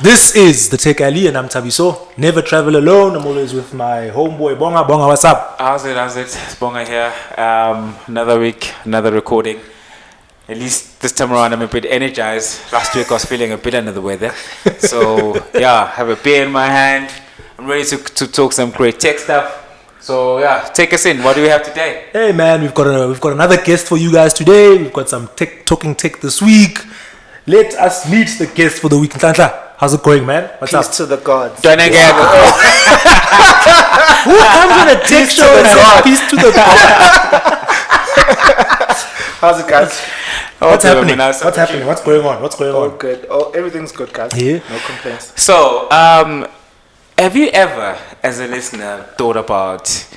This is the TechAlley and I'm Tabiso. Never travel alone. I'm always with my homeboy Bonga. Bonga, what's up? How's it? It's Bonga here. Another week, another recording. At least this time around I'm a bit energized. Last week I was feeling a bit under the weather. So yeah, have a beer in my hand. I'm ready to talk some great tech stuff. So yeah, take us in. What do we have today? Hey man, we've got another guest for you guys today. We've got some talking tech this week. Let us meet the guest for the week. Nhlanhla, how's it going, man? What's Peace up? to the gods. Don't again. Who comes on a tech show and says peace to the gods? How's it, guys? What's happening? What's happening? What's going on? What's going All on? good. Oh, everything's good, guys. Yeah. No complaints. So, have you ever, as a listener, thought about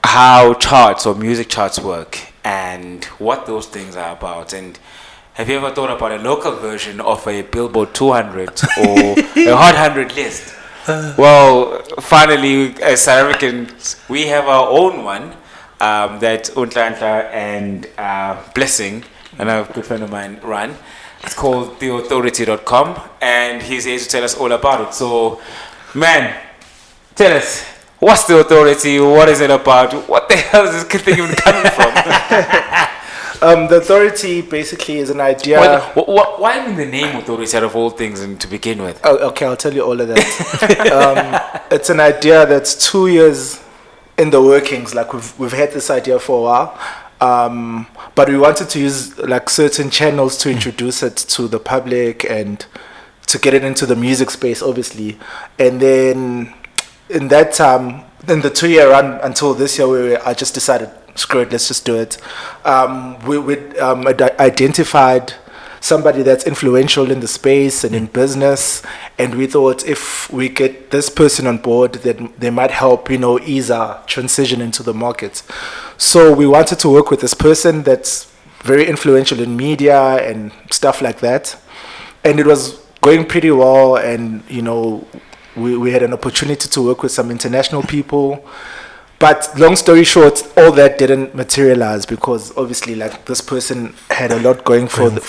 how charts or music charts work and what those things are about? And have you ever thought about a local version of a Billboard 200 or a Hot 100 list? Well, finally, as South Africans, we have our own one that Nhlanhla and Blessing, another good friend of mine, run. It's called theauthority.com, and he's here to tell us all about it. So, man, tell us, what's the authority? What is it about? What the hell is this thing even coming from? The authority basically is an idea. Why even the name authority out of all things and to begin with? Oh, okay, I'll tell you all of that. It's an idea that's 2 years in the workings. Like we've had this idea for a while, but we wanted to use like certain channels to introduce it to the public and to get it into the music space, obviously. And then in that time, in the 2 year run until this year, I just decided, screw it, let's just do it. We identified somebody that's influential in the space and in business, and we thought if we get this person on board, that they might help, ease our transition into the market. So we wanted to work with this person that's very influential in media and stuff like that, and it was going pretty well. And we had an opportunity to work with some international people. But long story short, all that didn't materialize because obviously, like, this person had a lot going for them,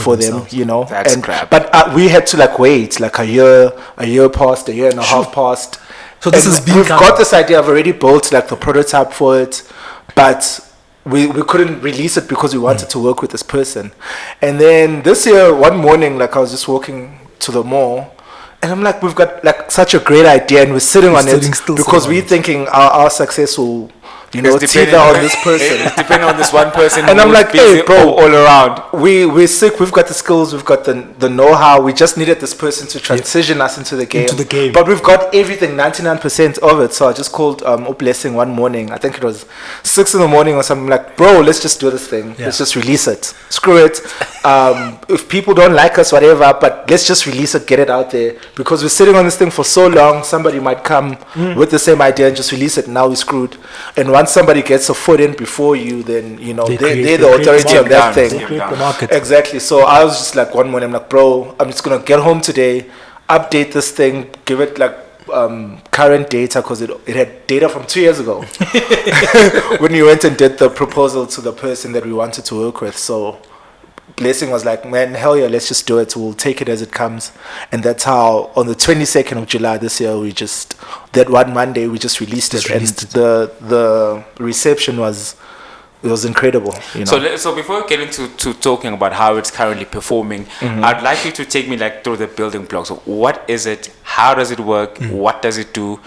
That's crap. But we had to wait like a year passed, a year and a half passed. So this is we've got this idea. I've already built like the prototype for it, but we couldn't release it because we wanted to work with this person. And then this year, one morning, like I was just walking to the mall. And I'm like, we've got like such a great idea, and we're sitting on it because we're thinking our success will, tether on this person. It's depending on this one person. And I'm like, hey, bro, all around. We're sick. We've got the skills. We've got the know-how. We just needed this person to transition us into the game. But we've got everything, 99% of it. So I just called Blessing one morning. I think it was 6 a.m. or something. I'm like, bro, let's just do this thing. Yeah. Let's just release it. Screw it. If people don't like us, whatever, but let's just release it, get it out there. Because we're sitting on this thing for so long, somebody might come with the same idea and just release it. Now we're screwed. And once somebody gets a foot in before you, then they're the authority on that thing. Exactly. So I was just like one morning, I'm like, bro, I'm just gonna get home today, update this thing, give it like current data, because it had data from 2 years ago when we went and did the proposal to the person that we wanted to work with. So Blessing was like, man, hell yeah, let's just do it. We'll take it as it comes. And that's how on the 22nd of July this year, that one Monday, we just released it. And the reception was incredible. So before we get into talking about how it's currently performing, I'd like you to take me through the building blocks. What is it? How does it work? What does it do?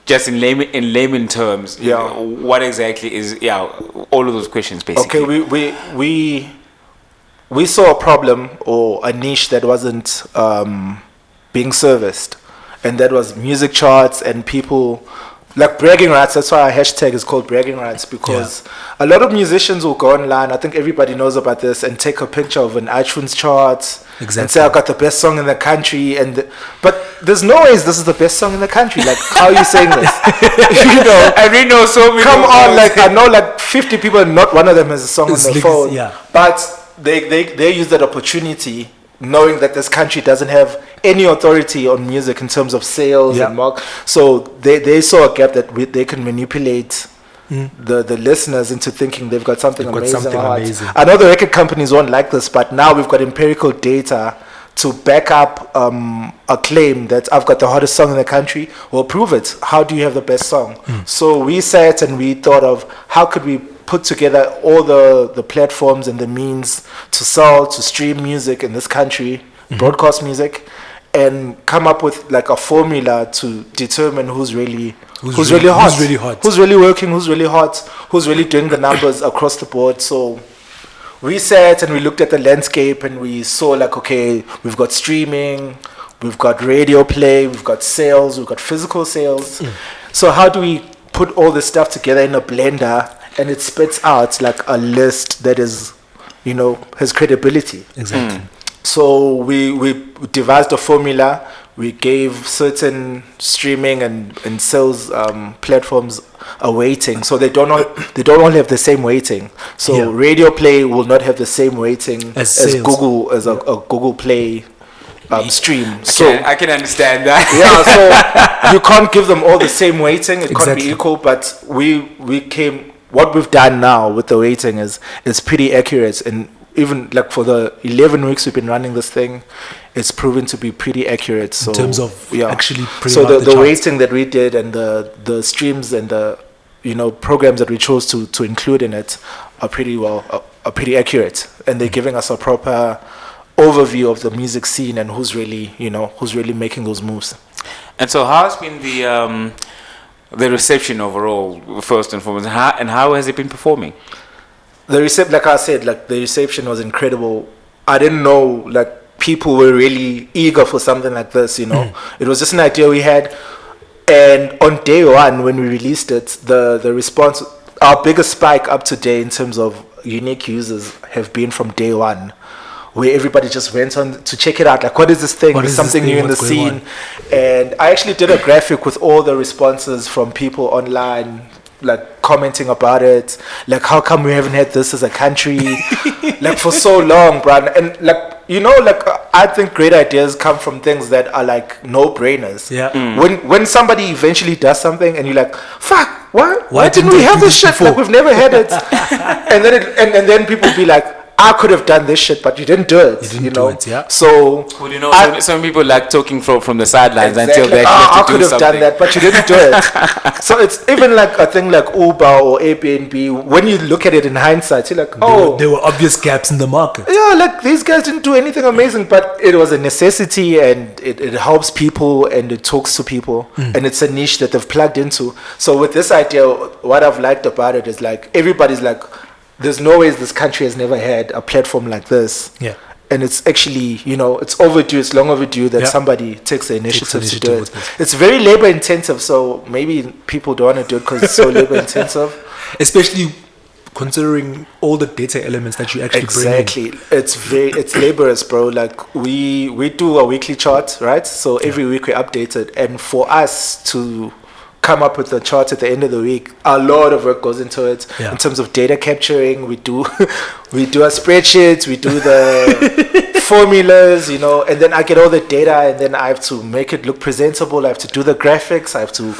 Just in layman terms, what exactly is all of those questions basically. Okay, we saw a problem or a niche that wasn't being serviced, and that was music charts and people like bragging rights. That's why our hashtag is called bragging rights, because a lot of musicians will go online, I think everybody knows about this, and take a picture of an iTunes chart and say, I've got the best song in the country, but there's no ways this is the best song in the country. Like, how are you saying this? And we know so many. Come on, like I know like 50 people and not one of them has a song on their phone. But they use that opportunity, knowing that this country doesn't have any authority on music in terms of sales and market. So they saw a gap that they can manipulate the listeners into thinking they've got something amazing. I know the record companies won't like this, but now we've got empirical data to back up a claim that I've got the hottest song in the country. Well, prove it. How do you have the best song? So we sat and we thought of how could we put together all the platforms and the means to sell, to stream music in this country, broadcast music, and come up with like a formula to determine who's really hot, who's really working, who's really hot, who's really doing the numbers across the board. So we sat and we looked at the landscape and we saw like, okay, we've got streaming, we've got radio play, we've got sales, we've got physical sales. So how do we put all this stuff together in a blender and it spits out like a list that is, has credibility? Exactly. So we devised a formula. We gave certain streaming and sales platforms a weighting, so they don't all have the same weighting. So radio play will not have the same weighting as Google a Google Play stream. I can understand that. So you can't give them all the same weighting. It can't be equal. But what we've done now with the weighting is pretty accurate, and even like for the 11 weeks we've been running this thing, it's proven to be pretty accurate. So in terms of actually so the weighting that we did and the streams and the programs that we chose to include in it are pretty accurate, and they're giving us a proper overview of the music scene and who's really making those moves. And so how has been the reception overall, first and foremost, and how has it been performing? Like I said, like the reception was incredible. I didn't know like people were really eager for something like this. It was just an idea we had, and on day one when we released it, the response, our biggest spike up to date in terms of unique users have been from day one, where everybody just went on to check it out. Like, what is this thing? There's something new in the scene. And I actually did a graphic with all the responses from people online, like commenting about it, like how come we haven't had this as a country like for so long, bro. And like I think great ideas come from things that are like no-brainers. When somebody eventually does something and you're like, fuck, why didn't we have this shit before? Like, we've never had it. and then people be like, I could have done this shit, but you didn't do it. So, some people like talking from the sidelines exactly, until they actually have to do something. I could have done that, but you didn't do it. So it's even like a thing like Uber or Airbnb. When you look at it in hindsight, you're like, there were obvious gaps in the market. Yeah, like these guys didn't do anything amazing, but it was a necessity, and it helps people and it talks to people, and it's a niche that they've plugged into. So with this idea, what I've liked about it is like everybody's like, there's no ways this country has never had a platform like this. And it's actually, it's overdue. It's long overdue that somebody takes the initiative to do it. It's very labor intensive, so maybe people don't want to do it because it's so labor intensive. Especially considering all the data elements that you actually bring in. It's laborious, bro. Like we do a weekly chart, right? So every week we update it, and for us to come up with the chart at the end of the week, a lot of work goes into it. In terms of data capturing, we do our spreadsheets, we do the formulas, and then I get all the data, and then I have to make it look presentable. I have to do the graphics. I have to.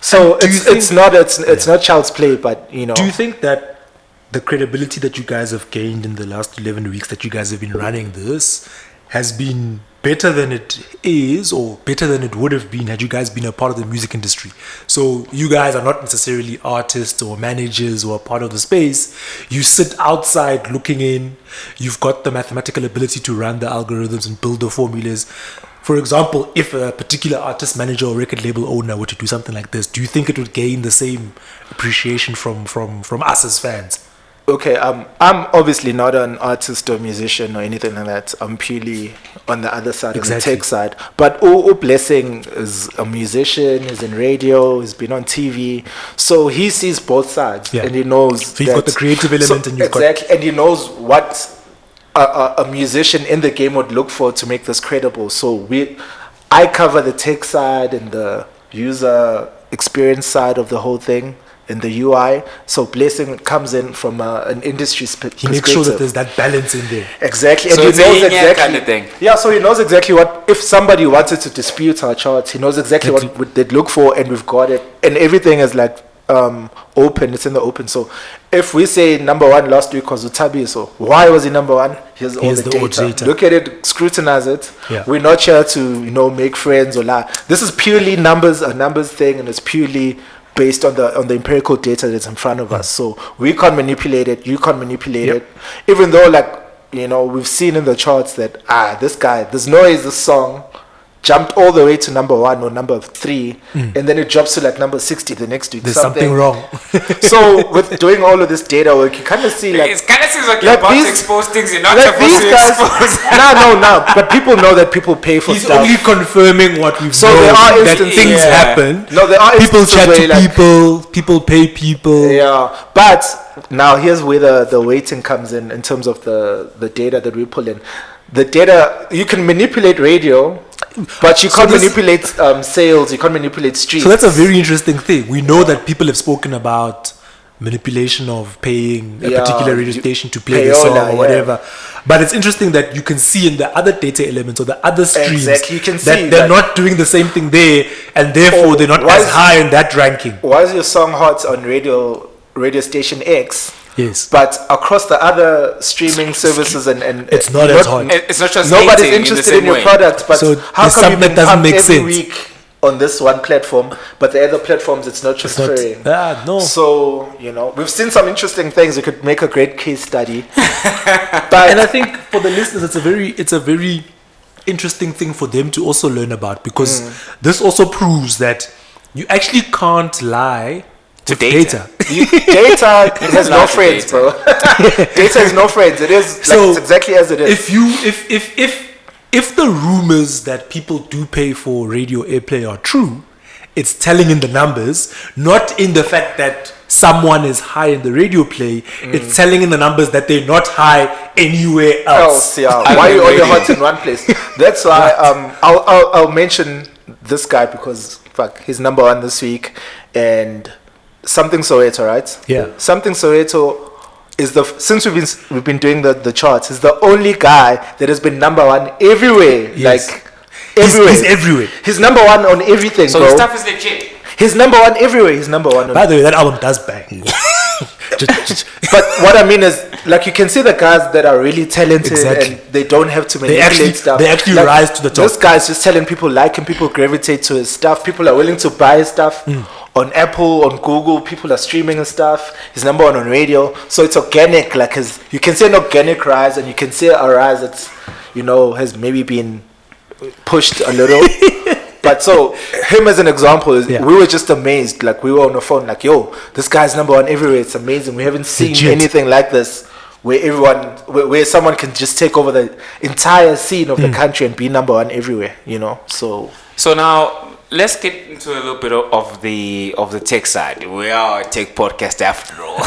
So it's not child's play, but Do you think that the credibility that you guys have gained in the last 11 weeks that you guys have been running this has been better than it is, or better than it would have been had you guys been a part of the music industry? So you guys are not necessarily artists or managers or a part of the space. You sit outside looking in. You've got the mathematical ability to run the algorithms and build the formulas. For example, if a particular artist manager or record label owner were to do something like this, do you think it would gain the same appreciation from us as fans? Okay, I'm obviously not an artist or musician or anything like that. I'm purely on the other side, on the tech side. But Blessing is a musician, he's in radio, he's been on TV. So he sees both sides, and he knows so you've got the creative element, and you've got... and he knows what a musician in the game would look for to make this credible. So I cover the tech side and the user experience side of the whole thing, in the UI. So Blessing comes in from an industry perspective. He makes sure that there's that balance in there. Exactly. So and he knows exactly kind of thing. Yeah, so he knows exactly what, if somebody wanted to dispute our charts, he knows exactly what they'd look for, and we've got it. And everything is like open. It's in the open. So if we say number one last week was Utabi, so why was he number one? Here's all the data. Look at it, scrutinize it. Yeah. We're not here to make friends or lie. This is purely a numbers thing, and it's purely based on the empirical data that's in front of us. So we can't manipulate it. You can't manipulate it. Even though, like, we've seen in the charts that this noise, this song jumped all the way to number one or number 3, and then it drops to like number 60 the next week. There's something wrong. So with doing all of this data work, you kind of see like it kind of seems like you're about to expose things you're not like supposed to expose. No, but people know that people pay for He's stuff. only confirming what we've So known, there are that instances, things happen. No, there are people instances chat where to people pay people. Yeah, but now here's where the weighting comes in terms of the data that we pull in. The data, you can manipulate radio, but you can't manipulate sales, you can't manipulate streets. So that's a very interesting thing. We know that people have spoken about manipulation of paying a particular radio station to play the song or whatever. But it's interesting that you can see in the other data elements or the other streams you can that see they're not doing the same thing there, and therefore they're not as high in that ranking. Why is your song hot on radio station X? Yes. But across the other streaming services and it's not as hot. It's not just nobody's interested in your product. But so how come you that doesn't make every sense week on this one platform, but the other platforms it's not transferring? No. So we've seen some interesting things. We could make a great case study. And I think for the listeners, it's a very interesting thing for them to also learn about, because this also proves that you actually can't lie to data. Data has no friends, bro. Data has no friends. It is it's exactly as it is. If the rumors that people do pay for radio airplay are true, it's telling in the numbers, not in the fact that someone is high in the radio play. It's telling in the numbers that they're not high anywhere else. Why are you only hot in one place? That's why I'll mention this guy because he's number one this week, and Something Soweto, right? Yeah. Something Soweto is since we've been doing the charts, is the only guy that has been number one everywhere. Yes. Like everywhere. He's everywhere. He's number one on everything, so bro. his stuff is legit. He's number one everywhere. He's number one. By the way, that album does bang. But what I mean is, like, you can see the guys that are really talented and they don't have to manipulate stuff. They actually rise to the top. This guy's just telling people like him, people gravitate to his stuff, people are willing to buy his stuff on Apple, on Google, people are streaming his stuff. He's number one on radio, so it's organic. Like you can see an organic rise, and you can see a rise that's has maybe been pushed a little. But so him as an example is, we were just amazed. Like, we were on the phone, like, yo, this guy's number one everywhere. It's amazing. We haven't seen anything like this, where someone can just take over the entire scene of the country and be number one everywhere. So now let's get into a little bit of the tech side. We are a tech podcast after all.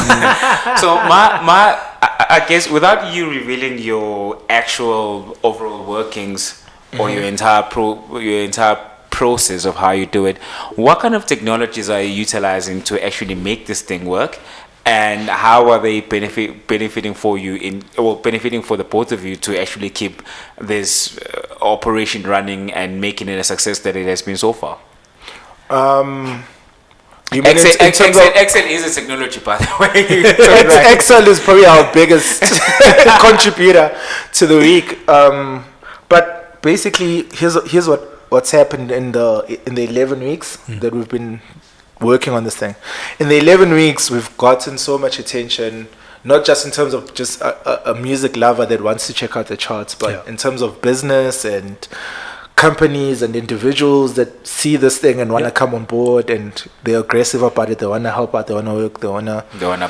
So I guess without you revealing your actual overall workings or your entire process of how you do it, what kind of technologies are you utilizing to actually make this thing work, and how are they benefiting for you benefiting for the both of you to actually keep this operation running and making it a success that it has been so far? Excel is a technology, by the way. Excel is probably our biggest contributor to the week. But basically, here's what's happened in the 11 weeks that we've been working on this thing. In the 11 weeks, we've gotten so much attention, not just in terms of just a music lover that wants to check out the charts, but in terms of business and companies and individuals that see this thing and want to come on board, and they're aggressive about it. They want to help out. They want to work. They want to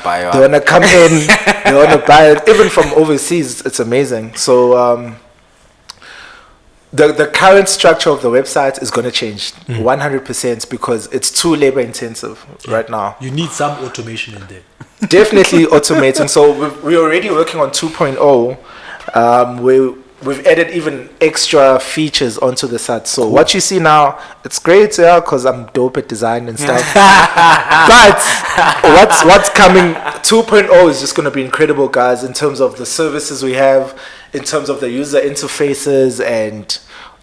buy. They want to come in. They want to buy it, even from overseas. It's amazing. So the current structure of the website is going to change 100% because it's too labor intensive right now. You need some automation in there. Definitely automating. So we're already working on 2.0. We've added even extra features onto the site. So what you see now, it's great, because I'm dope at design and stuff. But what's coming, 2.0 is just going to be incredible, guys, in terms of the services we have, in terms of the user interfaces and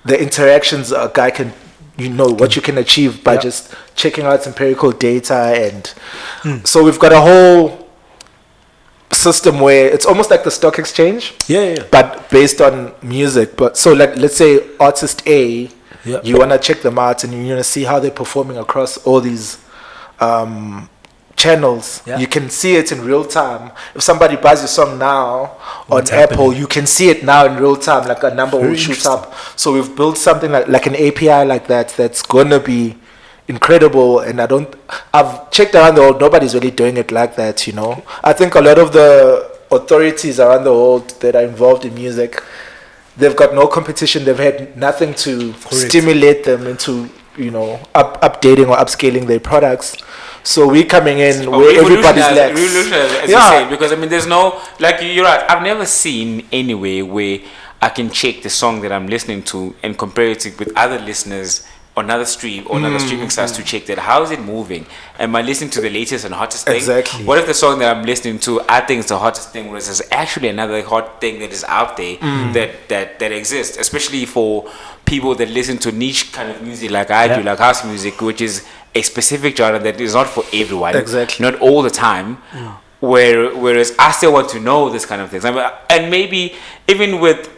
the interactions a guy can what you can achieve by just checking out empirical data. And so we've got a whole system where it's almost like the stock exchange, but based on music. But so let's say artist A, you want to check them out and you want to see how they're performing across all these channels. You can see it in real time. If somebody buys your song now on Apple, you can see it now in real time, like a number will shoot up. So we've built something like an API like that's gonna be incredible. And I've checked around the world, nobody's really doing it like that. I think a lot of the authorities around the world that are involved in music, they've got no competition. They've had nothing to stimulate them into updating or upscaling their products. So we're coming in where everybody's lacks. As you say, because there's no, like, you're right, I've never seen any way where I can check the song that I'm listening to and compare it with other listeners on another stream or another streaming sites to check that. How is it moving? Am I listening to the latest and hottest thing? Exactly. What if the song that I'm listening to, I think is the hottest thing, whereas there's actually another hot thing that is out there that exists, especially for people that listen to niche kind of music like I do, like house music, which is a specific genre that is not for everyone. Exactly. Not all the time. Whereas I still want to know this kind of things. And maybe even with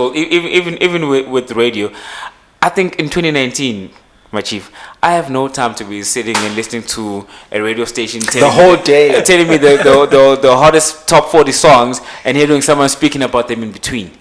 even with radio, I think in 2019, my chief, I have no time to be sitting and listening to a radio station the whole day telling me the hottest top 40 songs and hearing someone speaking about them in between.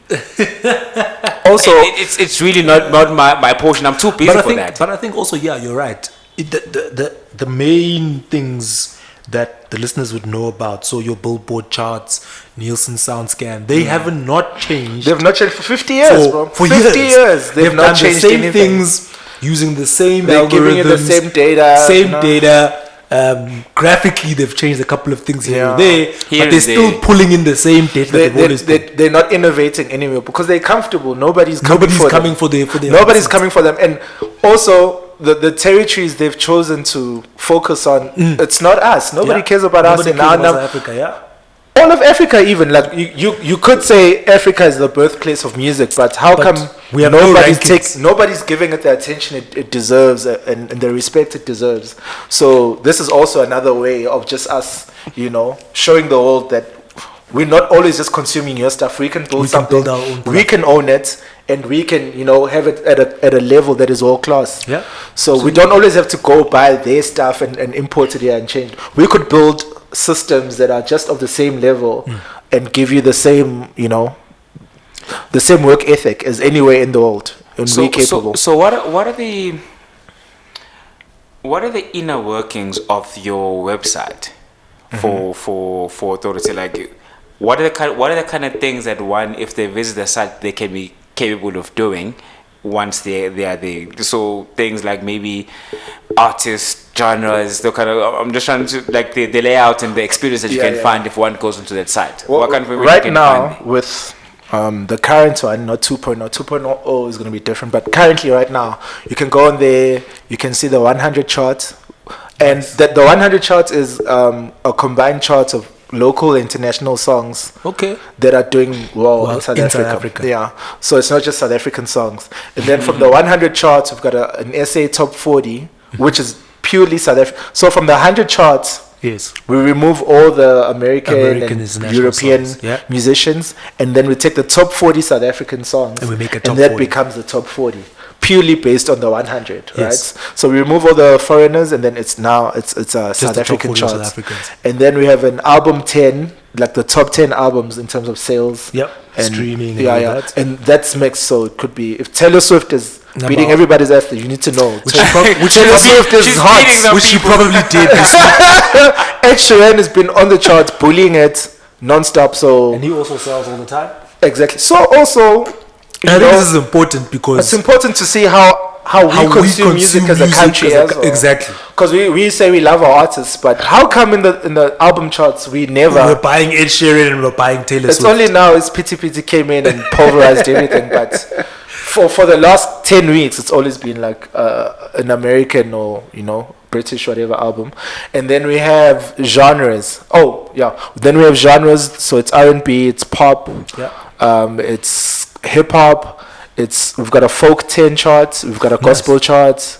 Also, it's really not my portion. I'm too busy for that. But I think also, you're right. The main things that the listeners would know about, so your Billboard charts, Nielsen SoundScan, they haven't not changed. They've not changed for 50 years, bro. For 50 years. They've not changed the same anything. things, using the same They're algorithms, giving you the same data. Graphically, they've changed a couple of things here and there, but they're still pulling in the same data. They're not innovating anywhere because they're comfortable. Nobody's coming for their Nobody's coming for them. And also, the territories they've chosen to focus on, it's not us. Nobody cares about us in our Africa, all of Africa. Even like you could say Africa is the birthplace of music, but come we have nobody's giving it the attention it deserves and the respect it deserves. So this is also another way of just us, showing the world that we're not always just consuming your stuff. We can build something. Our own we can own it, and we can, have it at a level that is world class. Yeah. So we don't always have to go buy their stuff and import it here and change. We could build systems that are just of the same level and give you the same, the same work ethic as anywhere in the world. And we're capable. So what are the inner workings of your website for authority? Like, what are the kind of things that one, if they visit the site, they can be capable of doing once they are there? So things like maybe artists, genres, the kind of, I'm just trying to, like, the layout and the experience that you can find if one goes onto that site. Well, what kind of right now with the current one, not 2.0. 2.0 is going to be different, but currently right now you can go on there, you can see the 100 chart, and the 100 chart is a combined chart of local international songs that are doing well in South Africa. Yeah, so it's not just South African songs. And then from the 100 charts, we've got an SA top 40, which is purely South African. So from the 100 charts, we remove all the American and European musicians, and then we take the top 40 South African songs, and we make a top 40. Becomes the top 40. Purely based on the 100, right? So we remove all the foreigners, and then it's a South African chart. And then we have an album 10, like the top 10 albums in terms of sales, and streaming, and all that. And that's mixed. So it could be if Taylor Swift is beating everybody's ass, you need to know which Taylor Swift is hot, which she probably did. Ed Sheeran has been on the charts, bullying it non-stop. So and he also sells all the time. Exactly. So also, I think this is important because it's important to see how we consume music as a country as well. Exactly. Because we say we love our artists, but how come in the album charts we're buying Ed Sheeran and we're buying Taylor Swift? It's only now it's Pity came in and pulverized everything, but for the last 10 weeks it's always been like an American or British whatever album. And then we have genres. Then we have genres, so it's R&B, it's pop, it's hip hop, we've got a folk 10 chart, we've got a gospel chart,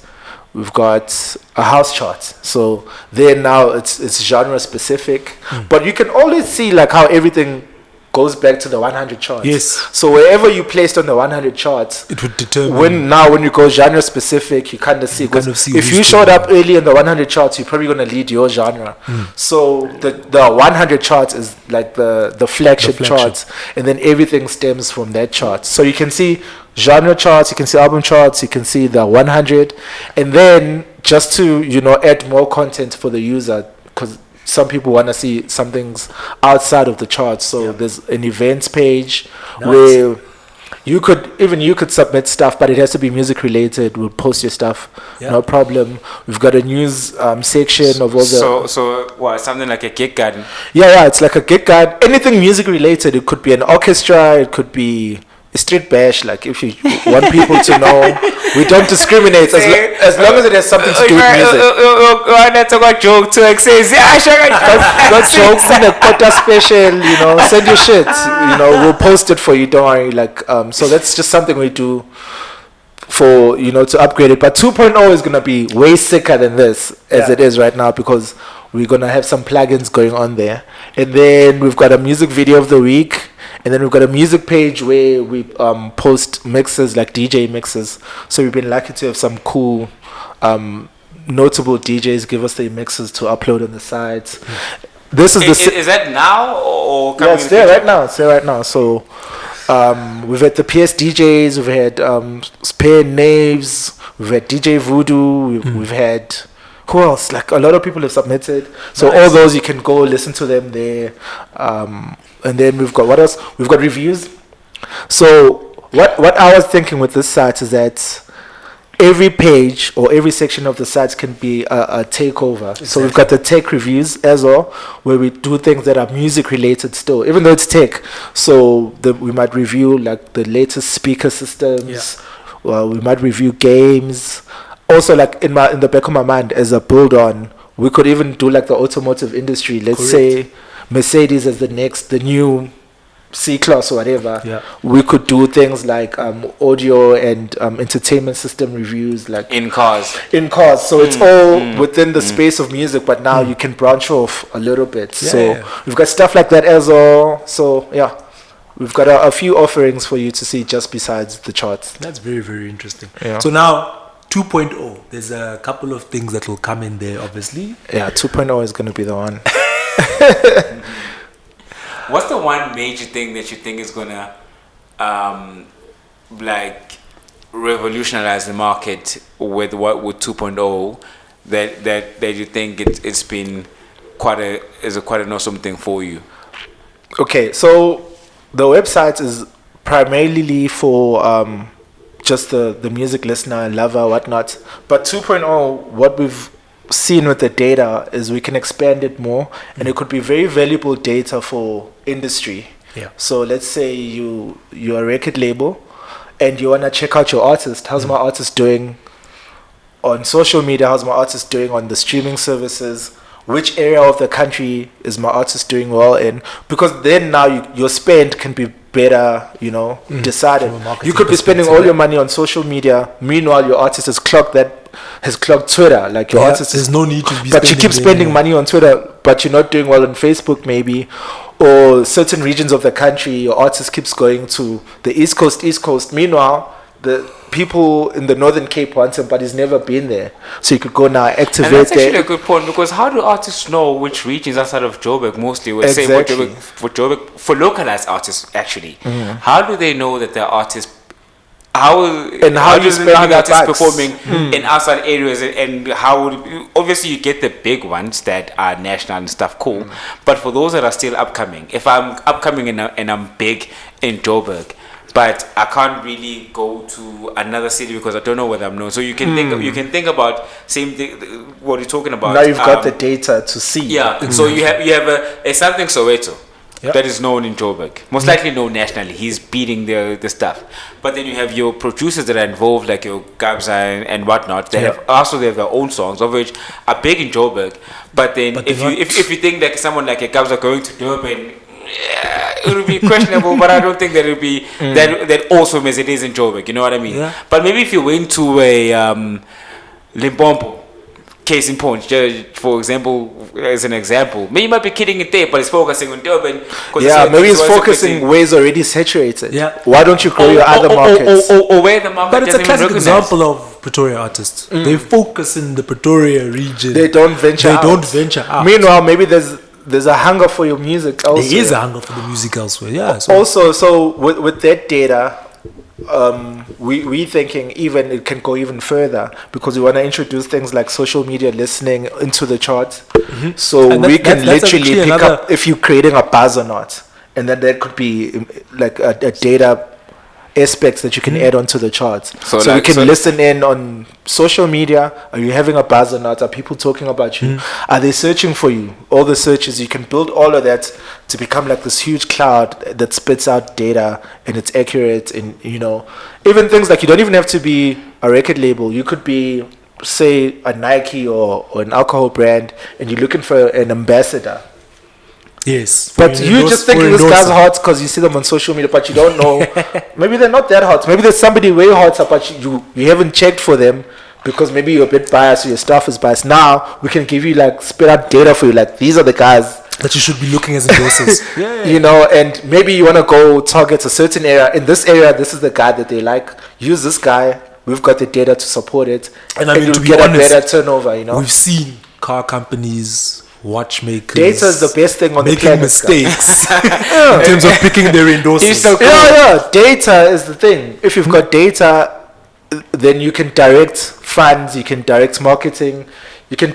we've got a house chart. So there now it's genre specific, but you can always see like how everything goes back to the 100 charts. Yes. So wherever you placed on the 100 charts, it would determine. When you go genre specific, you kind of see. If you showed up early in the 100 charts, you're probably going to lead your genre. So the 100 charts is like the flagship charts, and then everything stems from that chart. So you can see genre charts, you can see album charts, you can see the 100, and then just to add more content for the user, because some people want to see some things outside of the charts. So there's an events page where you could submit stuff, but it has to be music related. We'll post your stuff, no problem. We've got a news section of all the. So what? Something like a gig guide? Yeah, it's like a gig guide. Anything music related. It could be an orchestra. It could be a street bash. Like if you want people to know, we don't discriminate as long as it has something to do with music. That's a joke to access. Got jokes in a quota special. Send your shit. We'll post it for you. Don't worry. So that's just something we do for to upgrade it. But 2.0 is gonna be way sicker than this as it is right now, because we're gonna have some plugins going on there, and then we've got a music video of the week. And then we've got a music page where we post mixes, like DJ mixes. So we've been lucky to have some cool, notable DJs give us their mixes to upload on the sites. This is is that now or coming? Yeah, it's there right now. It's there right now. So we've had the PS DJs, we've had Spare Knaves, we've had DJ Voodoo, we've had. Who else? Like a lot of people have submitted. So all those you can go listen to them there. And then we've got what else? We've got reviews. So what I was thinking with this site is that every page or every section of the sites can be a takeover. Exactly. So we've got the tech reviews as well, where we do things that are music related still, even though it's tech. So we might review like the latest speaker systems. We might review games. Also, like in the back of my mind, as a build on, we could even do like the automotive industry. Let's say Mercedes as the new C-Class or whatever. Yeah. We could do things like audio and entertainment system reviews, like in cars. So it's all within the space of music, but now you can branch off a little bit. We've got stuff like that as well. So we've got a few offerings for you to see just besides the charts. That's very, very interesting. Yeah. So now 2.0, there's a couple of things that will come in there, obviously. Yeah, 2.0 is going to be the one. What's the one major thing that you think is going to revolutionize the market with 2.0 that you think it's been quite an awesome thing for you? Okay, so the website is primarily for just the music listener, lover, whatnot. But 2.0, what we've seen with the data is we can expand it more, and it could be very valuable data for industry. Yeah. So let's say you're a record label and you want to check out your artist. How's my artist doing on social media? How's my artist doing on the streaming services? Which area of the country is my artist doing well in? Because then now your spend can be better, decided. You could be spending all your money on social media. Meanwhile, your artist has clocked Twitter. Like your artist, there's no need to be. But you keep spending money on Twitter, but you're not doing well on Facebook, maybe, or certain regions of the country. Your artist keeps going to the East Coast. Meanwhile, the people in the Northern Cape want him, but he's never been there. So you could go now, activate and that's actually a good point, because how do artists know which regions outside of Joburg mostly? Exactly. For localized artists, actually. Mm-hmm. How do they know that their artists... How do you know the artists performing in outside areas, and obviously you get the big ones that are national and stuff, cool. But for those that are still upcoming, if I'm upcoming and I'm big in Joburg, but I can't really go to another city because I don't know whether I'm known. So you can think about same thing what you're talking about. Now you've got the data to see. Yeah. Mm-hmm. So you have a something Soweto that is known in Joburg, most likely known nationally. He's beating the stuff. But then you have your producers that are involved, like your Gabza and whatnot. They have their own songs, of which are big in Joburg. But then if you think that someone like a Gabza going to Durban it would be questionable, but I don't think that it would be that awesome as it is in Joburg. You know what I mean? Yeah. But maybe if you went to a Limpopo, case in point, for example, as an example, maybe you might be kidding it there, but it's focusing on Durban. Yeah, maybe it's focusing where it's already saturated. Yeah. Why don't you grow your other markets? Or where the market But it's a doesn't classic even example of Pretoria artists. They focus in the Pretoria region. They don't venture out. Meanwhile, maybe there's a hunger for your music elsewhere. There is a hunger for the music elsewhere, yeah. So with that data, we thinking even it can go even further because we want to introduce things like social media listening into the charts. So we can literally pick up if you're creating a buzz or not, and then there could be like a data aspects that you can add onto the charts. So you can listen in on social media. Are you having a buzz or not? Are people talking about you? Are they searching for you? All the searches, you can build all of that to become like this huge cloud that spits out data and it's accurate. And even things like you don't even have to be a record label. You could be, say, a Nike or an alcohol brand, and you're looking for an ambassador. Yes, but you just thinking this guy's hot because you see them on social media, but you don't know. Maybe they're not that hot. Maybe there's somebody way hotter, but you haven't checked for them because maybe you're a bit biased or your staff is biased. Now we can give you like spit out data for you. Like these are the guys that you should be looking as endorsers. And maybe you want to go target a certain area. In this area, this is the guy that they like. Use this guy. We've got the data to support it, and I mean, to be get honest, a better turnover. We've seen car companies, watchmakers, data is the best thing on the making planet, mistakes in terms of picking their endorsers. So cool. Yeah, data is the thing. If you've got data, then you can direct funds, you can direct marketing, you can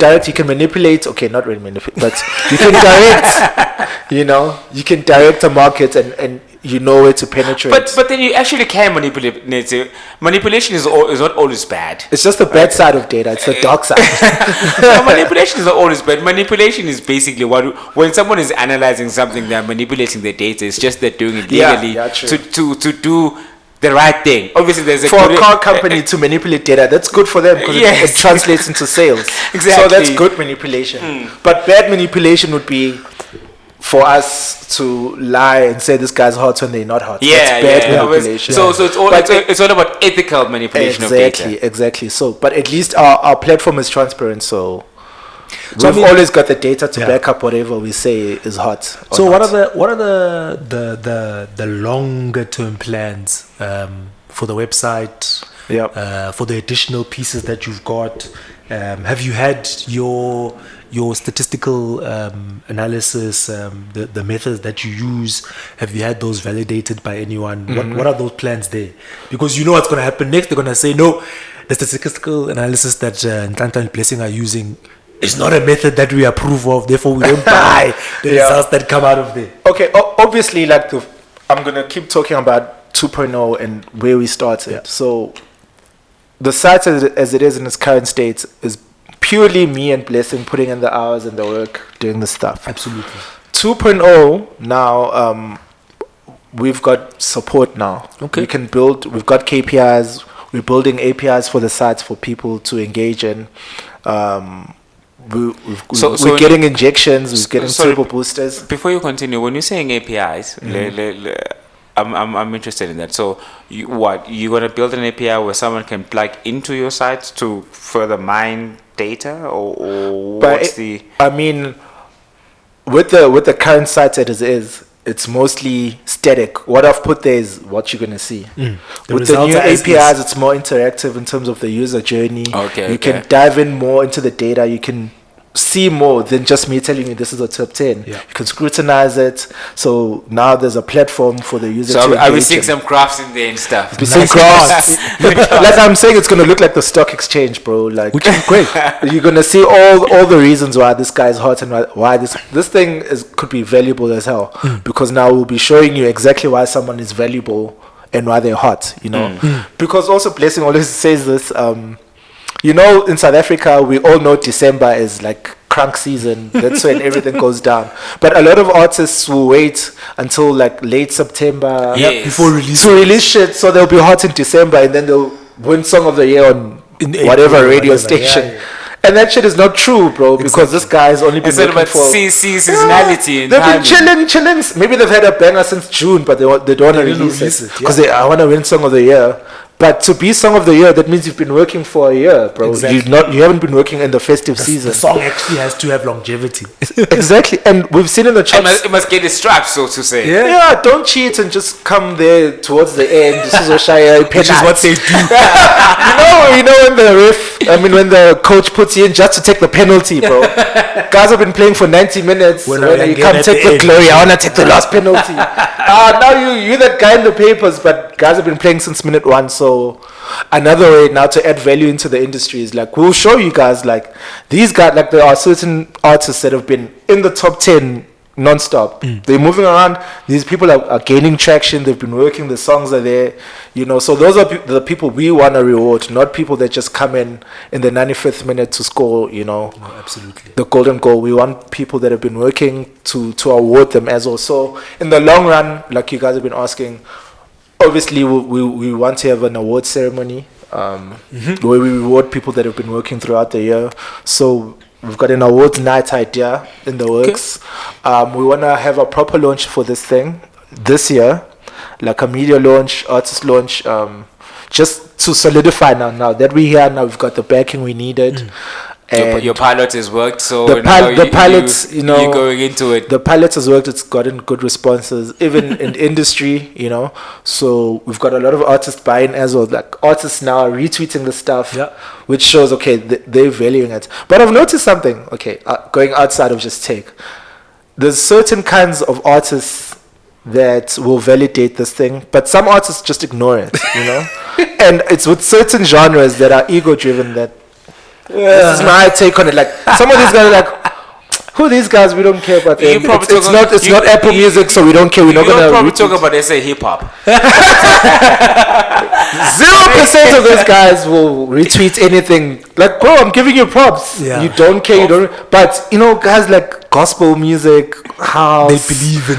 manipulate. Okay, not really manipulate, but you can direct. You can direct a market and you know where to penetrate. But then you actually can manipulate. Manipulation is not always bad. It's just the bad side of data. It's the dark side. Manipulation is not always bad. Manipulation is basically when someone is analyzing something, they're manipulating the data. It's just they're doing it legally to do the right thing. Obviously, there's a car company to manipulate data. That's good for them because it translates into sales. Exactly. So that's good manipulation. But bad manipulation would be for us to lie and say this guy's hot when they're not hot. That's bad manipulation. So it's all about ethical manipulation of data. Exactly. So, but at least our platform is transparent. So we've always got the data to back up whatever we say is hot. So what are the longer term plans for the website? For the additional pieces that you've got? Have you had your statistical analysis, the methods that you use, have you had those validated by anyone? What are those plans there? Because you know what's going to happen next. They're going to say, no, the statistical analysis that Nhlanhla and Blessing are using is not a method that we approve of, therefore we don't buy the results that come out of there. Okay, obviously, I'm going to keep talking about 2.0 and where we started. So the site as it is in its current state is purely me and Blessing putting in the hours and the work doing the stuff. Absolutely. 2.0 now, we've got support now. Okay. We can build. We've got KPIs. We're building APIs for the sites for people to engage in. We're getting injections. We're getting turbo boosters. Before you continue, when you're saying APIs, I'm interested in that. So, you're gonna build an API where someone can plug into your site to further mine data, or what's the? I mean, with the current site as it is, it's mostly static. What I've put there is what you're gonna see. With the new APIs, it's more interactive in terms of the user journey. You can dive in more into the data. You can see more than just me telling you this is a top 10. You can scrutinize it. So now there's a platform for the user to I will see some graphs in there and stuff. Some graphs. Like I'm saying, it's going to look like the stock exchange, bro. Like, which is great. You're going to see all the reasons why this guy's hot and why this thing could be valuable as hell. Because now we'll be showing you exactly why someone is valuable and why they're hot, Because also Blessing always says this, in South Africa, we all know December is like crunk season. That's when everything goes down. But a lot of artists will wait until like late September before release to release shit. So they'll be hot in December and then they'll win Song of the Year on whatever radio station. And that shit is not true, bro, because this guy has only been looking for seasonality. They've been chilling. Maybe they've had a banger since June, but they don't want to release it because I want to win Song of the Year. But to be Song of the Year, that means you've been working for a year, bro. Exactly. You haven't been working in the festive season. The song actually has to have longevity. Exactly, and we've seen in the charts. It must get its stripes, so to say. Yeah, don't cheat and just come there towards the end. This is which is what they do. you know when the coach puts you in just to take the penalty, bro. Guys have been playing for 90 minutes. When you come take the glory, I want to take the last penalty. Now you're that guy in the papers, but guys have been playing since minute 1. So another way now to add value into the industry is like we'll show you guys like these guys, like there are certain artists that have been in the top 10 non-stop. They're moving around. These people are gaining traction. They've been working. The songs are there, so those are the people we want to reward, not people that just come in the 95th minute to score, No, absolutely. the golden goal. We want people that have been working to award them as well. So in the long run, like you guys have been asking, obviously we want to have an award ceremony where we reward people that have been working throughout the year. So we've got an awards night idea in the works. We want to have a proper launch for this thing this year, like a media launch, artist launch, just to solidify now that we're here. Now we've got the backing we needed. And your pilot has worked, so the pilots, you're going into it. The pilot has worked. It's gotten good responses, even in industry, So we've got a lot of artists buying as well. Like artists now are retweeting the stuff, which shows they're valuing it. But I've noticed something. Going outside of just tech, there's certain kinds of artists that will validate this thing, but some artists just ignore it, And it's with certain genres that are ego driven that. This is my take on it. Like some of these guys are like, who are these guys? We don't care about them. It's not Apple Music, so we don't care. We're not gonna probably talk about SA hip hop. 0% of those guys will retweet anything. Like, bro, I'm giving you props. Yeah. You don't care. You don't. But guys like gospel music, house. They believe in.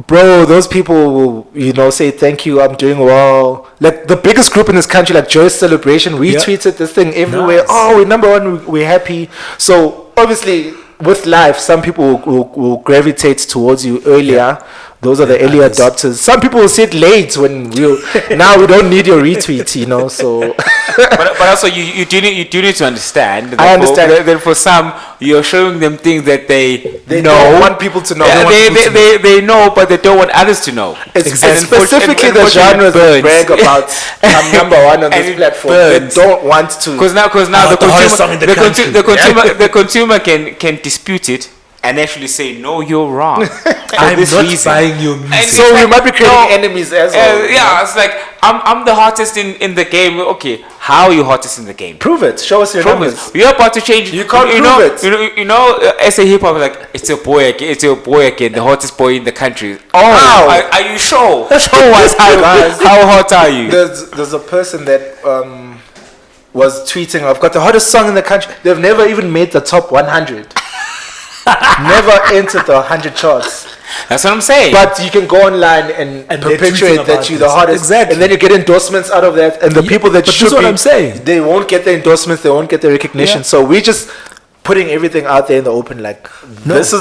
Bro, those people will, say thank you, I'm doing well. Like the biggest group in this country, like Joyce Celebration, retweeted this thing everywhere. Nice. Oh, we're number one, we're happy. So obviously, with life, some people will gravitate towards you earlier. Those are the early adopters. Some people will sit late when now we don't need your retweet, So, but also you do need to understand. That I understand that for some you're showing them things that they know. Don't want people to know. They know, but they don't want others to know. It's specifically the genres that brag about I'm number one on this platform. They don't want to. Because now the consumer can dispute it. And actually say, no, you're wrong. I'm not buying your music. So we might be creating enemies as well. It's like, I'm the hottest in the game. Okay, how are you hottest in the game? Prove it. Show us your numbers. You're about to change. You can't prove it. As a hip hop, like, it's your boy again, the hottest boy in the country. Oh, are you sure? Show us how hot are you? There's a person that was tweeting, I've got the hottest song in the country. They've never even made the top 100. Never entered the 100 charts. That's what I'm saying. But you can go online and perpetuate that you're the hottest. Exactly. And then you get endorsements out of that. And the people that should be, what I'm saying. They won't get the endorsements. They won't get the recognition. So we just putting everything out there in the open. Like these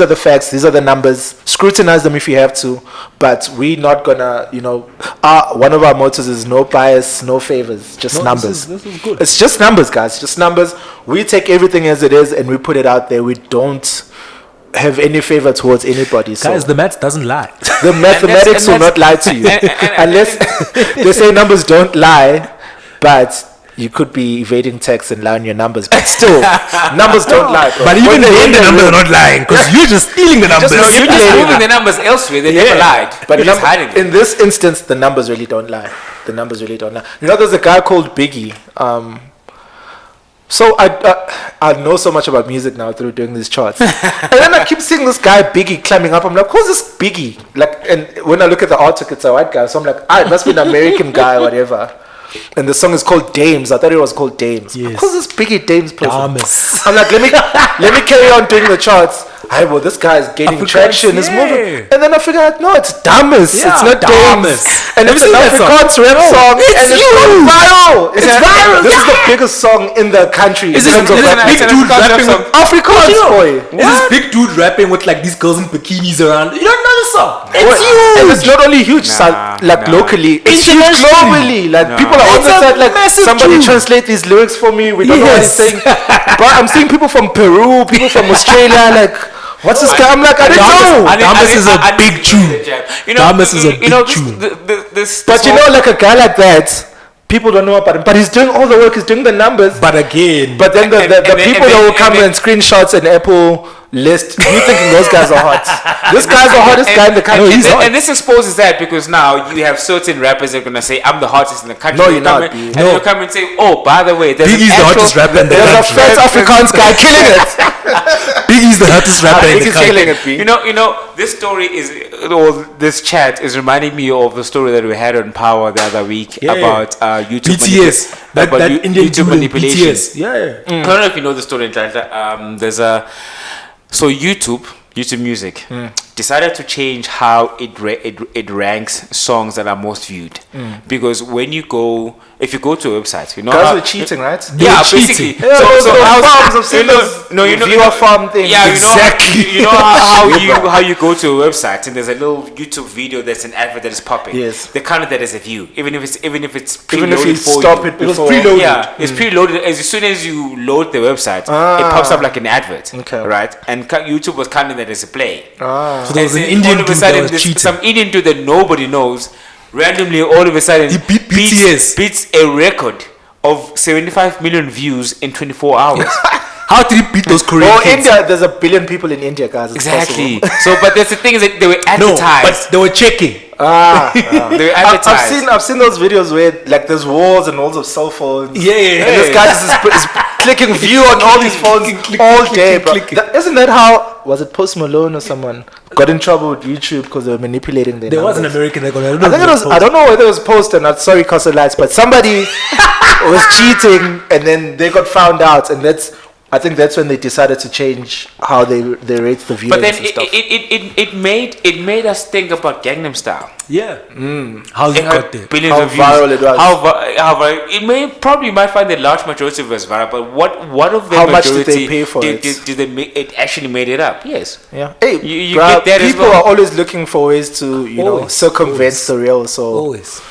are the facts. These are the numbers. Scrutinize them if you have to. But we're not gonna, one of our mottos is no bias, no favors, just numbers. This is good. It's just numbers, guys. Just numbers. We take everything as it is and we put it out there. We don't have any favor towards anybody. Guys, the maths doesn't lie. The mathematics will not lie to you. Unless they say numbers don't lie, but you could be evading tax and lying on your numbers. But still, numbers don't lie, bro. But even then, the numbers are not lying because you're just stealing the numbers. You're just moving the numbers elsewhere. They never lied. But in this instance, the numbers really don't lie. The numbers really don't lie. There's a guy called Biggie. So I know so much about music now through doing these charts, and then I keep seeing this guy Biggie climbing up. I'm like, who's this Biggie? Like, and when I look at the artwork, it's a white guy. So I'm like, it must be an American guy or whatever. And the song is called Dames. I thought it was called Dames. Yes. Who's this Biggie Dames person? Dames. I'm like, let me carry on doing the charts. well, this guy is gaining Afrikaans, traction, is moving. And then I figured out, no, it's Damus. Yeah, it's not Damus. Damus. And it's an Afrikaans rap song. It's and you. It's viral. It's viral. This is the biggest song in the country. Is this big dude rapping with Afrikaans boy? Is this big dude rapping with like these girls in bikinis around? You don't know the song. It's you. And it's not only huge, locally. It's huge globally. Like people are on the side, like somebody translate these lyrics for me. We don't know what he's saying. But I'm seeing people from Peru, people from Australia, like. What's this guy? I'm like, I didn't know. Damus is a big tune. Damus is a big tune. But you know, like a guy like that, people don't know about him. But he's doing all the work. He's doing the numbers. But then the people that will come and screenshots and Apple list, you thinking those guys are hot? This guy's the hottest guy in the country. And this exposes that because now you have certain rappers that are gonna say, "I'm the hottest in the country." No, you're not. And they'll come and say, "Oh, by the way, Biggie's the hottest rapper in the country. There's a fat Afrikaans guy killing it." Biggie's the hottest rapper in the country. You know, this story is, or this chat is reminding me of the story that we had on Power the other week about YouTube BTS, that Indian YouTube manipulation. BTS. Yeah. I don't know if you know the story. There's a YouTube Music decided to change how it ranks songs that are most viewed because if you go to a website, you know, guys are cheating, right? Yeah, basically. Yeah, so farms of viewer farm thing. Yeah, exactly. You know how you go to a website and there's a little YouTube video that's an advert that is popping. Yes. They count that as a view, even if it's preloaded. Even if you stop it before. Preloaded. Yeah, it's preloaded. As soon as you load the website, it pops up like an advert. Okay. Right, and YouTube was counting that as a play. So there was an Indian dude that was cheating. Some Indian dude that nobody knows, randomly all of a sudden he beat BTS. beats a record of 75 million views in 24 hours. How did he beat those Korean kids? India, there's a billion people in India, guys. Exactly. But there's the thing is that they were advertised. No, but they were checking. They were advertised. I've seen those videos where like there's walls and walls of cell phones. Yeah. And this guy just is clicking view on all these phones all day, bro. Isn't that how? Was it Post Malone or someone got in trouble with YouTube because they were manipulating their numbers? Was an American that got. I think it was. I don't know whether it was Post or not. Sorry, Castle Lights, but somebody was cheating and then they got found out, and I think that's when they decided to change how they rate the viewers. But then and stuff. it made us think about Gangnam Style. Yeah. How it got there? Billions how of views. Viral it was. How viral. It might find the large majority of it was viral, but what of the how majority? Much did they pay for it? Did they it actually made it up? Yes. Yeah. Hey, you get that people as well. are always looking for ways to circumvent the real. So always.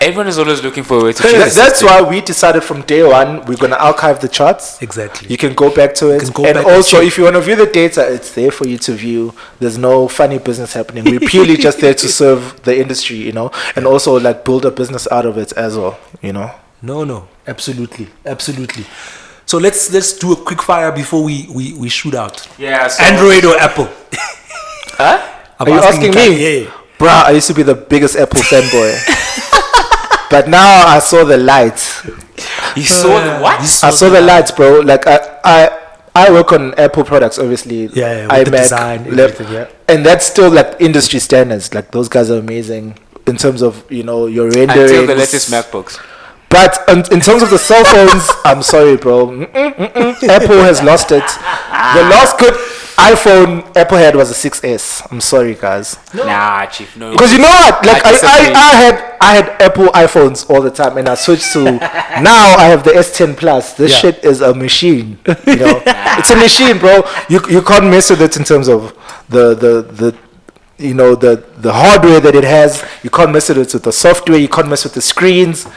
Everyone is always looking for a way to change. That's why we decided from day one we're going to archive the charts. Exactly. You can go back to it. And also, if you want to view the data, it's there for you to view. There's no funny business happening. We're purely just there to serve the industry, and also like build a business out of it as well, No, absolutely. So let's do a quick fire before we shoot out. Yeah. So Android or Apple? Huh? Are you asking me? Yeah. Bruh, I used to be the biggest Apple fanboy. But now I saw the lights. You saw the what? I saw the lights, bro. Like I work on Apple products, obviously. Yeah, iMac, the design, everything, yeah. And that's still like industry standards. Like those guys are amazing in terms of your rendering. Until the latest MacBooks. But in terms of the cell phones, I'm sorry, bro. Apple has lost it. The last good iPhone Apple had was a 6S. I'm sorry, guys. No. Nah, chief, no. Because you know what? Like I had Apple iPhones all the time, and I switched to now I have the S10 Plus. This shit is a machine. It's a machine, bro. You can't mess with it in terms of the hardware that it has. You can't mess with it with the software. You can't mess with the screens.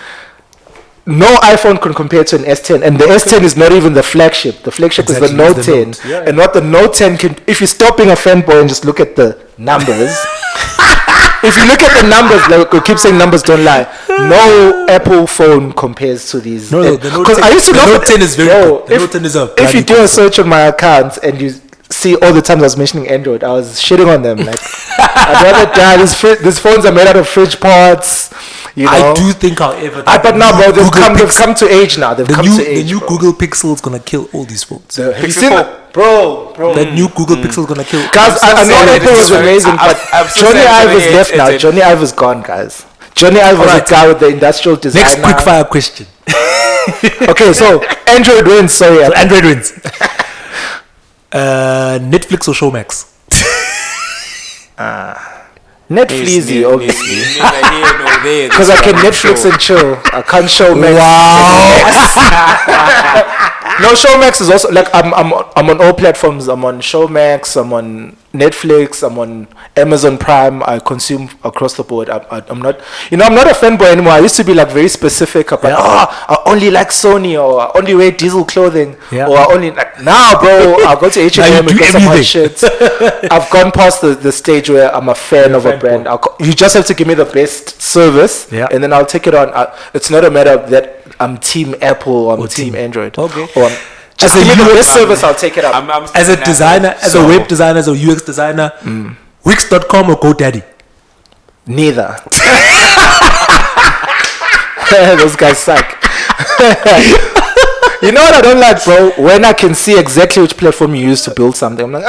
No iPhone can compare to an S10, and the S10 is not even the flagship. The flagship is the Note 10, and what the Note 10 can. If you stop being a fanboy and just look at the numbers, if you look at the numbers, like we keep saying numbers don't lie. No Apple phone compares to these. No, because I used to know the Note 10 is very good. The Note 10 is a. If you do a search on my account and you see all the times I was mentioning Android, I was shitting on them. Like I'd rather die. These phones are made out of fridge parts. I do think, however, but now, bro, they've come to age now. The new Google Pixel is gonna kill all these phones. Have you seen that? Bro. That new Google Pixel is gonna kill. Guys, I know Apple was amazing, but Johnny Ive is left now. Johnny Ive is gone, guys. Johnny Ive was the guy with the industrial design. Next quick fire question. Okay, so Android wins. Sorry, Android wins. Netflix or Showmax? Netflix, obviously. Because Because I can Netflix and chill. I can't Showmax. Wow. No, Showmax is also like I'm on all platforms. I'm on Showmax. I'm on Netflix. I'm on Amazon Prime. I consume across the board. I'm not, I'm not a fanboy anymore. I used to be like very specific about. I only like Sony, or I only wear diesel clothing, or I only like. Now, bro, I'll go to H&M and get some hot shit. I've gone past the stage where I'm a fan of a brand. You just have to give me the best service, and then I'll take it on. It's not a matter of that I'm team Apple or I'm team Android. Okay. Or just give me the best service, I'll take it up. As a designer, as a web designer, as a UX designer, Wix.com or GoDaddy? Neither. Those guys suck. You know what I don't like, bro? When I can see exactly which platform you use to build something, I'm like,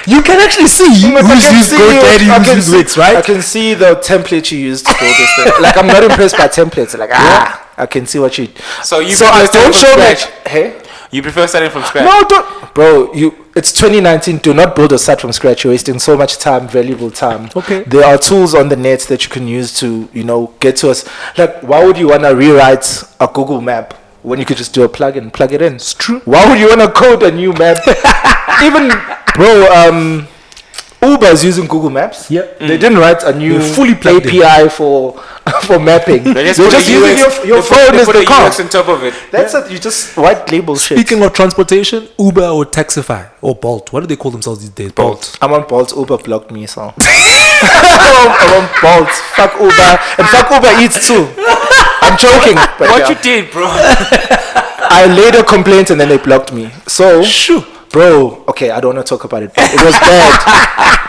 you can actually see who's used GoDaddy, who's used Wix, right? I can see the template you used to build this thing. Like, I'm not impressed by templates. Like, I can see what you. So I don't show me. Hey, you prefer starting from scratch? no, don't, bro. It's 2019. Do not build a site from scratch. You're wasting so much time, valuable time. Okay. There are tools on the net that you can use to, get to us. Like, why would you want to rewrite a Google map when you could just do a plugin, plug it in? It's true. Why would you want to code a new map? Even, bro, Uber is using Google Maps. Yep. They didn't write a new fully plugged API for mapping. They're just using your phone as the car. UX on top of it. That's it. You just white label shit. Speaking of transportation, Uber or Taxify or Bolt, what do they call themselves these days? Bolt. I'm on Bolt. Uber blocked me, so I'm on Bolt. Fuck Uber, and fuck Uber Eats too. I'm joking. But What you did, bro? I laid a complaint and then they blocked me. So, bro, okay, I don't want to talk about it. But it was bad.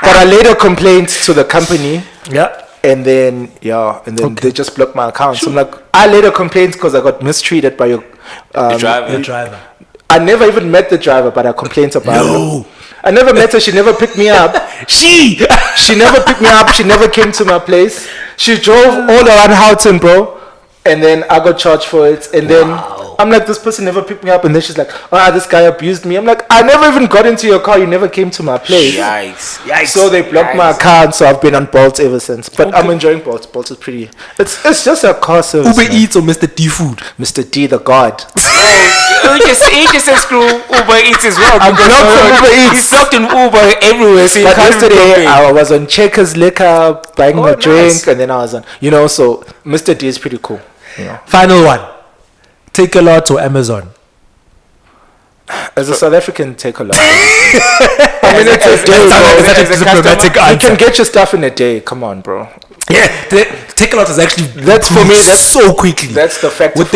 But I laid a complaint to the company. Yeah. And then they just blocked my account. So I'm like, I laid a complaint because I got mistreated by your driver. I never even met the driver, but I complained about her. I never met her. She never picked me up. She never picked me up. She never came to my place. She drove all around Houghton, bro. And then I got charged for it. And then I'm like, this person never picked me up. And then she's like, this guy abused me. I'm like, I never even got into your car. You never came to my place. Yikes. So they blocked my account. So I've been on Bolt ever since. But I'm enjoying Bolt. Bolt is pretty. It's just a car service. Uber Eats or Mr. D Food? Mr. D, the god. He just said screw Uber Eats as well. I'm blocked from Uber Eats. He's blocked in Uber everywhere. So But yesterday I was on Checkers Liquor buying a drink, and then I was on, so Mr. D is pretty cool. Final one. TechAlley or Amazon? As a South African, take a lot. I mean, it's a day, bro. You can get your stuff in a day. Come on, bro. Yeah, TechAlley is actually that's for me. That's so quickly. That's the fact. With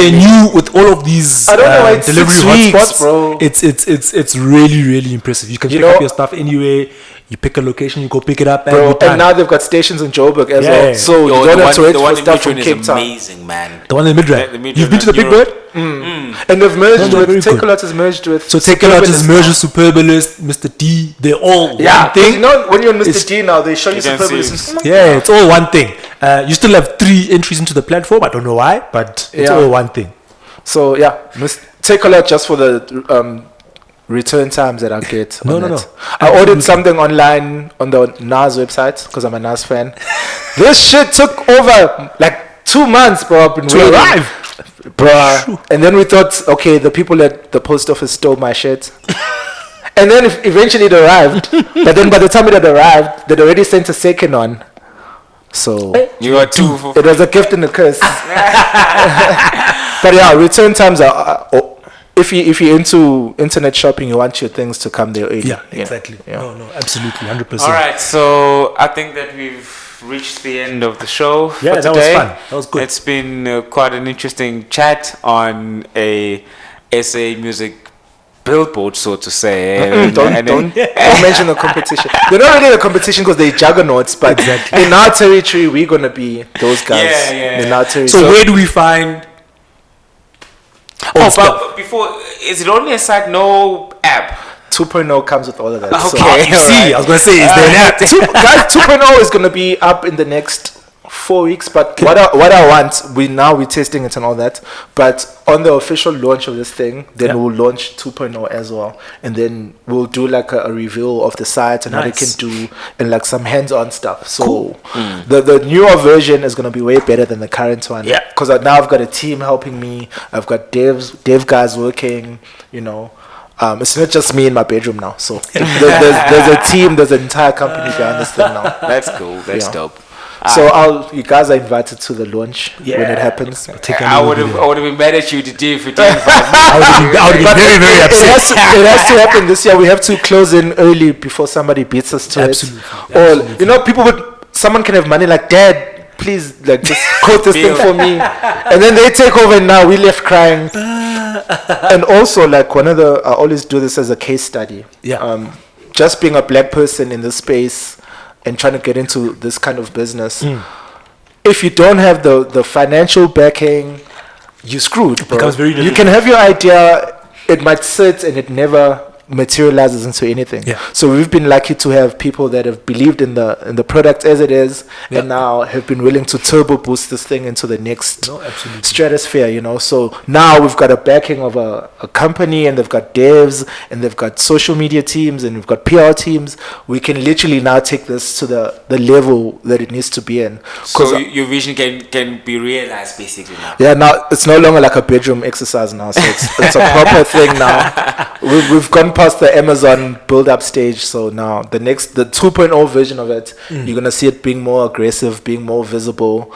all of these I don't know, it's delivery 6 weeks, hotspots, bro. It's really, really impressive. You can pick up your stuff anywhere. You pick a location, you go pick it up, bro. And now they've got stations in Joburg as well. So you don't have to wait for stuff from Cape Town. Amazing, man. The one in the mid-rank. You've been to the Big Bird? And they've merged with TechAlley has merged with. So TechAlley is merged with Superbalist, Mr. D. They're all one thing. When you're on Mr. D now, they show you Superbalist. Yeah, it's all one thing. You still have 3 entries into the platform. I don't know why, but it's all one thing. So yeah, TechAlley just for the return times that I get. No. I ordered something online on the NAS website because I'm a NAS fan. This shit took over like 2 months, bro. I've been waiting. Arrive, bro. And then we thought, okay, the people at the post office stole my shit. And then eventually it arrived. But then by the time it had arrived, they'd already sent a second one. So you got 2 for it was a gift and a curse. But yeah, return times are. If you're into internet shopping, you want your things to come there early. Yeah, exactly. Yeah. No, absolutely, 100%. All right, so I think that we've reached the end of the show for today. That was fun. That was good. It's been quite an interesting chat on a SA music billboard, so to say. Don't mention the competition. They're not really the competition because they're juggernauts, but in our territory, we're going to be those guys. Yeah. In our territory. So where do we find... but before, is it only a site, no app? 2.0 comes with all of that. Okay, I was going to say, is there an app? Guys, 2.0 is going to be up in the next 4 weeks. But what I want, we're testing it and all that. But on the official launch of this thing, then we'll launch 2.0 as well, and then we'll do like a review of the site and how they can do, and like some hands-on stuff. So the newer version is gonna be way better than the current one. Yeah. Because now I've got a team helping me. I've got dev guys working. You know. It's not just me in my bedroom now. So there's a team, there's an entire company behind this thing now. That's cool. That's dope. So you guys are invited to the launch when it happens. I would have been mad at you to do if you didn't invite me. I would be very, very upset. It has to happen this year. We have to close in early before somebody beats us to it. Or someone can have money like, Dad, please, like, just quote this thing for me, and then they take over, and now we left crying. And also, like, I always do this as a case study. Just being a black person in this space and trying to get into this kind of business, if you don't have the financial backing, you're screwed, bro. It becomes very difficult. You can have your idea, it might sit and it never materializes into anything. So we've been lucky to have people that have believed in the product as it is, and now have been willing to turbo boost this thing into the next stratosphere, you know. So now we've got a backing of a company, and they've got devs, and they've got social media teams, and we've got PR teams. We can literally now take this to the level that it needs to be in. So your vision can be realized basically now. Now it's no longer like a bedroom exercise now, so it's a proper thing now. We've gone past the Amazon build-up stage, so now the 2.0 version of it, you're gonna see it being more aggressive, being more visible,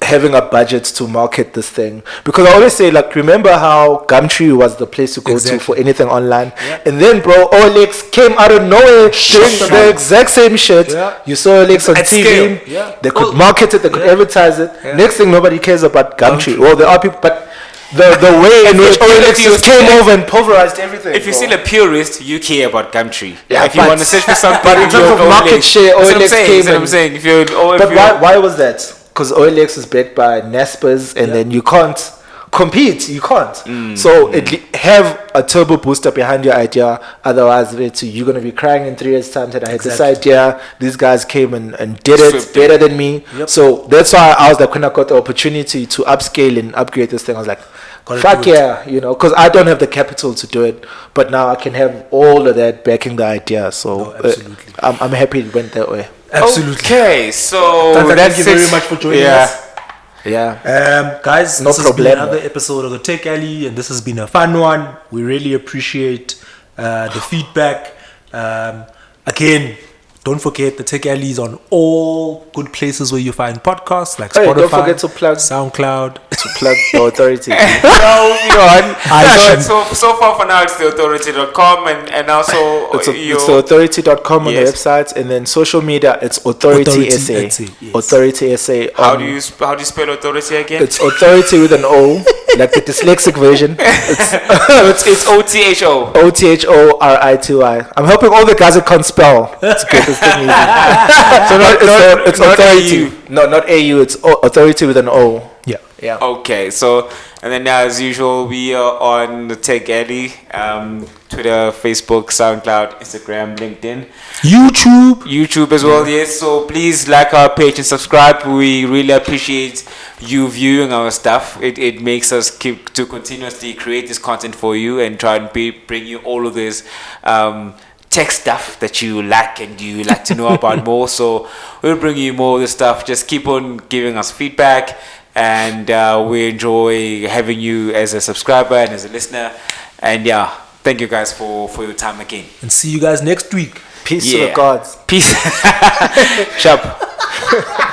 having a budget to market this thing. Because I always say, like, remember how Gumtree was the place to go to for anything online, and then, bro, OLX came out of nowhere doing the exact same shit. You saw OLX on TV. They could market it, they could advertise it. Next thing, nobody cares about Gumtree. Well, there are people, but the way in which OLX just came over and pulverized everything. If you're still a purist, you care about Gumtree. If you want to search for something, but in terms of market share, OLX came. I'm saying. Why was that? Because OLX is backed by Naspers, and then you can't compete. You can't. So have a turbo booster behind your idea. Otherwise, you're gonna be crying in 3 years' time that I had this idea. These guys came and did it better than me. So that's why I was like, when I got the opportunity to upscale and upgrade this thing, I was like, fuck yeah, you know, because I don't have the capital to do it, but now I can have all of that backing the idea. So I'm happy it went that way. Absolutely. Okay, so thank you very much for joining us. Guys, no this has been problemo. another episode of the Tech Alley, and this has been a fun one. We really appreciate the feedback. Again, don't forget the Tech Alley is on all good places where you find podcasts, like Spotify, don't forget to plug SoundCloud. To plug the authority. So far for now, it's theauthority.com and also it's theauthority.com on the website, and then social media, it's Authority SA. Authority SA. How do you spell authority again? It's authority with an O, like the dyslexic version. It's OTHO. OTHORITY. I'm helping all the guys that can't spell to get this thing easy. So it's not authority. AU. No, not AU. It's authority with an O. Yeah. Okay, so and then as usual, we are on the TechAlley, Twitter, Facebook, SoundCloud, Instagram, LinkedIn, YouTube as well. Yes, so please like our page and subscribe. We really appreciate you viewing our stuff. It makes us keep to continuously create this content for you and try and bring you all of this tech stuff that you like and you like to know about more. So we'll bring you more of this stuff. Just keep on giving us feedback, and we enjoy having you as a subscriber and as a listener. And thank you guys for your time again, and see you guys next week. Peace to the gods. Peace. Chop.